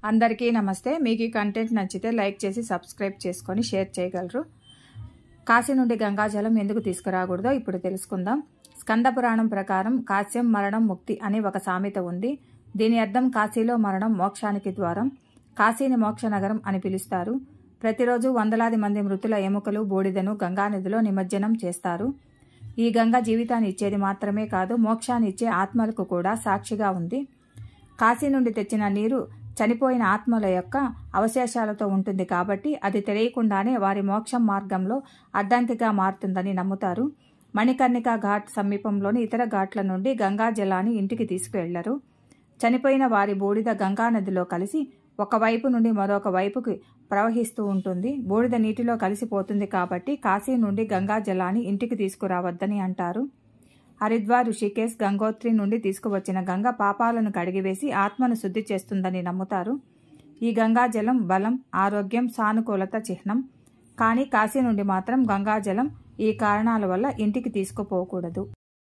అందరికీ నమస్తే। మీకు ఈ కంటెంట్ నచ్చితే లైక్ చేసి సబ్స్క్రైబ్ చేసుకొని షేర్ చేయగలరు। కాశీ నుండి గంగాజలం ఎందుకు తీసుకురాకూడదో ఇప్పుడు తెలుసుకుందాం। స్కంద పురాణం ప్రకారం కాశ్యం మరణం ముక్తి అని ఒక సామెత ఉంది। దీని అర్థం కాశీలో మరణం మోక్షానికి ద్వారం। కాశీని మోక్ష నగరం అని పిలుస్తారు। ప్రతిరోజు వందలాది మంది మృతుల ఎముకలు బూడిదను గంగానదిలో నిమజ్జనం చేస్తారు। ఈ గంగ జీవితాన్ని ఇచ్చేది మాత్రమే కాదు, మోక్షాన్ని ఇచ్చే ఆత్మలకు కూడా సాక్షిగా ఉంది। కాశీ నుండి తెచ్చిన నీరు చనిపోయిన ఆత్మల యొక్క అవశేషాలతో ఉంటుంది కాబట్టి అది తెలియకుండానే వారి మోక్షం మార్గంలో అడ్డంకిగా మారుతుందని నమ్ముతారు। మణికర్ణిక ఘాట్ సమీపంలోని ఇతర ఘాట్ల నుండి గంగా జలాన్ని ఇంటికి తీసుకువెళ్లరు। చనిపోయిన వారి బూడిద గంగా నదిలో కలిసి ఒకవైపు నుండి మరొక వైపుకి ప్రవహిస్తూ ఉంటుంది। బూడిద నీటిలో కలిసిపోతుంది కాబట్టి కాశీ నుండి గంగా జలాన్ని ఇంటికి తీసుకురావద్దని అంటారు। హరిద్వార్, ఋషికేశ్, గంగోత్రి నుండి తీసుకువచ్చిన గంగ పాపాలను కడిగివేసి ఆత్మను శుద్ధి చేస్తుందని నమ్ముతారు। ఈ గంగాజలం బలం, ఆరోగ్యం, సానుకూలత చిహ్నం। కానీ కాశీ నుండి మాత్రం గంగాజలం ఈ కారణాల వల్ల ఇంటికి తీసుకుపోకూడదు।